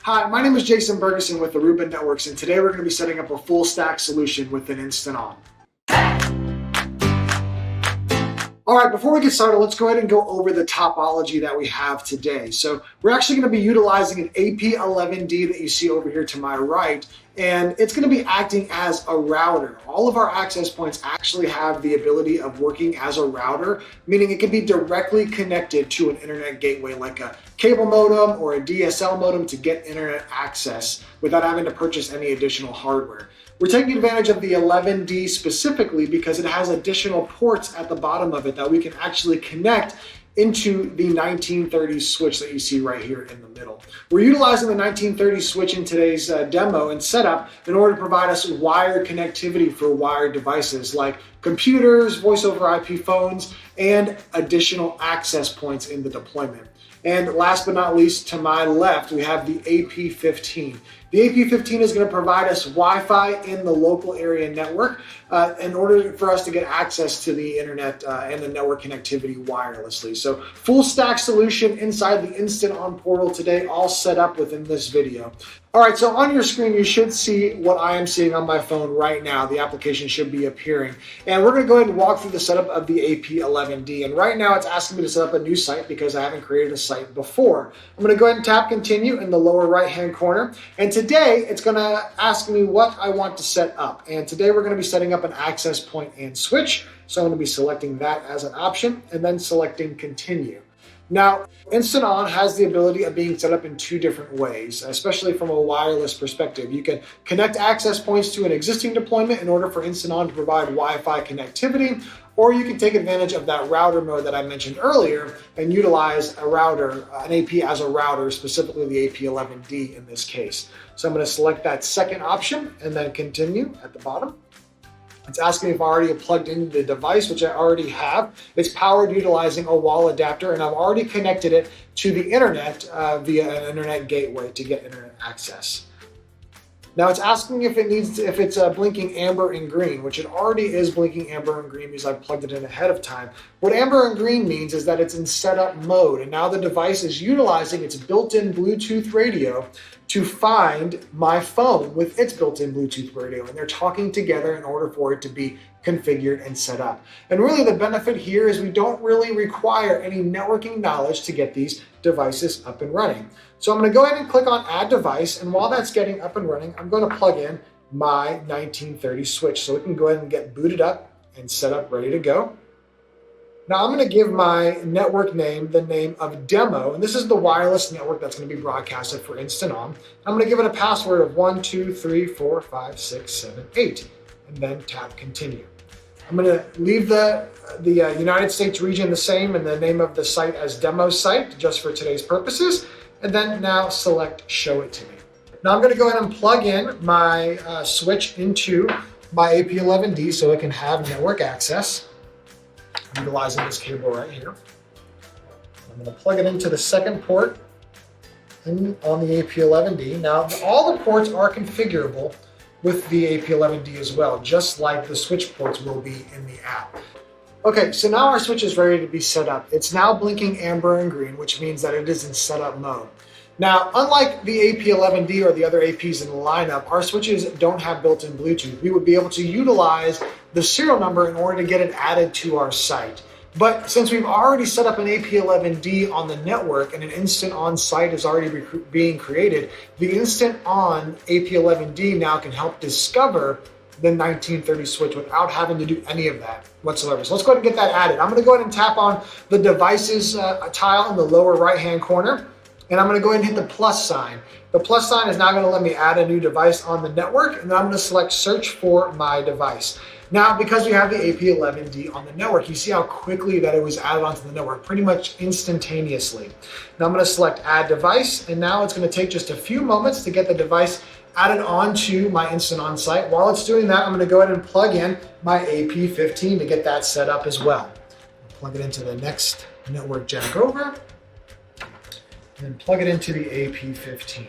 Hi, my name is Jason Bergeson with the Rubin Networks, and today we're going to be setting up a full stack solution with an InstantOn. All right, before we get started, let's go ahead and go over the topology that we have today. So we're actually going to be utilizing an AP11D that you see over here to my right, and it's going to be acting as a router. All of our access points actually have the ability of working as a router, meaning it can be directly connected to an internet gateway like a cable modem or a DSL modem to get internet access without having to purchase any additional hardware. We're taking advantage of the 11D specifically because it has additional ports at the bottom of it that we can actually connect into the 1930 switch that you see right here in the middle. We're utilizing the 1930 switch in today's demo and setup in order to provide us wired connectivity for wired devices like computers, voice over IP phones, and additional access points in the deployment. And last but not least, to my left, we have the AP15. The AP15 is going to provide us Wi-Fi in the local area network in order for us to get access to the internet and the network connectivity wirelessly. So full stack solution inside the InstantOn portal today, all set up within this video. All right, so on your screen, you should see what I am seeing on my phone right now. The application should be appearing. And we're gonna go ahead and walk through the setup of the AP11D. And right now it's asking me to set up a new site because I haven't created a site before. I'm gonna go ahead and tap continue in the lower right-hand corner. And today it's gonna ask me what I want to set up. And today we're gonna be setting up an access point and switch. So I'm gonna be selecting that as an option and then selecting continue. Now, InstantOn has the ability of being set up in two different ways, especially from a wireless perspective. You can connect access points to an existing deployment in order for InstantOn to provide Wi-Fi connectivity, or you can take advantage of that router mode that I mentioned earlier and utilize a router, an AP as a router, specifically the AP11D in this case. So I'm going to select that second option and then continue at the bottom. It's asking me if I already plugged in the device, which I already have. It's powered utilizing a wall adapter, and I've already connected it to the internet via an internet gateway to get internet access. Now it's asking if it's blinking amber and green, which it already is blinking amber and green because I plugged it in ahead of time. What amber and green means is that it's in setup mode, and now the device is utilizing its built-in Bluetooth radio to find my phone with its built-in Bluetooth radio, and they're talking together in order for it to be configured and set up. And really the benefit here is we don't really require any networking knowledge to get these devices up and running. So I'm going to go ahead and click on add device, and while that's getting up and running, I'm going to plug in my 1930 switch so it can go ahead and get booted up and set up, ready to go. Now I'm going to give my network name the name of demo, and this is the wireless network that's going to be broadcasted for InstantOn. I'm going to give it a password of 1, 2, 3, 4, 5, 6, 7, 8, and then tap continue. I'm going to leave the United States region the same and the name of the site as demo site just for today's purposes, and then now select show it to me. Now I'm going to go ahead and plug in my switch into my AP11D so it can have network access. Utilizing this cable right here. I'm going to plug it into the second port on the AP11D. Now, all the ports are configurable with the AP11D as well, just like the switch ports will be in the app. Okay, so now our switch is ready to be set up. It's now blinking amber and green, which means that it is in setup mode. Now, unlike the AP11D or the other APs in the lineup, our switches don't have built-in Bluetooth. We would be able to utilize the serial number in order to get it added to our site. But since we've already set up an AP11D on the network and an InstantOn site is already being created, the InstantOn AP11D now can help discover the 1930 switch without having to do any of that whatsoever. So let's go ahead and get that added. I'm going to go ahead and tap on the devices tile in the lower right-hand corner. And I'm going to go ahead and hit the plus sign. The plus sign is now going to let me add a new device on the network, and then I'm going to select search for my device. Now, because we have the AP11D on the network, you see how quickly that it was added onto the network, pretty much instantaneously. Now I'm going to select add device, and now it's going to take just a few moments to get the device added onto my InstantOn site. While it's doing that, I'm going to go ahead and plug in my AP15 to get that set up as well. Plug it into the next network jack over. And then plug it into the AP15.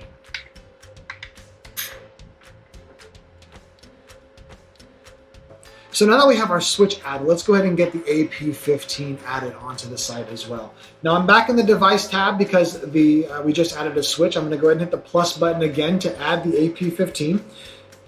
So now that we have our switch added, let's go ahead and get the AP15 added onto the site as well. Now I'm back in the device tab because we just added a switch. I'm going to go ahead and hit the plus button again to add the AP15.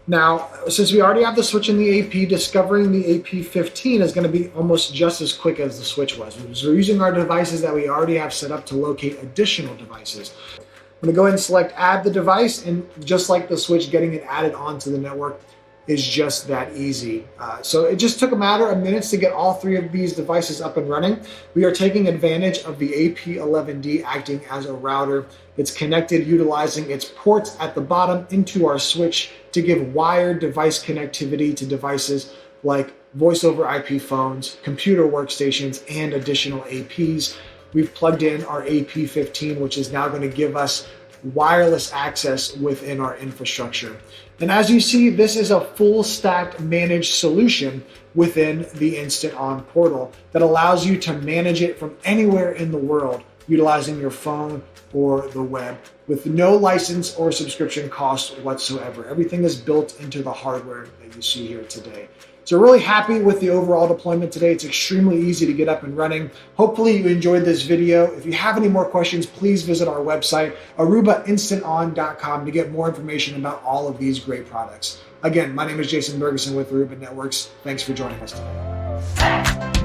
Now, since we already have the switch in the AP, discovering the AP15 is going to be almost just as quick as the switch was. We're using our devices that we already have set up to locate additional devices. I'm going to go ahead and select add the device, and just like the switch, getting it added onto the network is just that easy. So it just took a matter of minutes to get all three of these devices up and running. We are taking advantage of the AP11D acting as a router. It's connected utilizing its ports at the bottom into our switch to give wired device connectivity to devices like voice over IP phones, computer workstations, and additional APs. We've plugged in our AP15, which is now going to give us wireless access within our infrastructure. And as you see, this is a full stack managed solution within the InstantOn portal that allows you to manage it from anywhere in the world utilizing your phone or the web with no license or subscription cost whatsoever. Everything is built into the hardware that you see here today. So really happy with the overall deployment today. It's extremely easy to get up and running. Hopefully you enjoyed this video. If you have any more questions, please visit our website, ArubaInstantOn.com, to get more information about all of these great products. Again, my name is Jason Bergeson with Aruba Networks. Thanks for joining us today.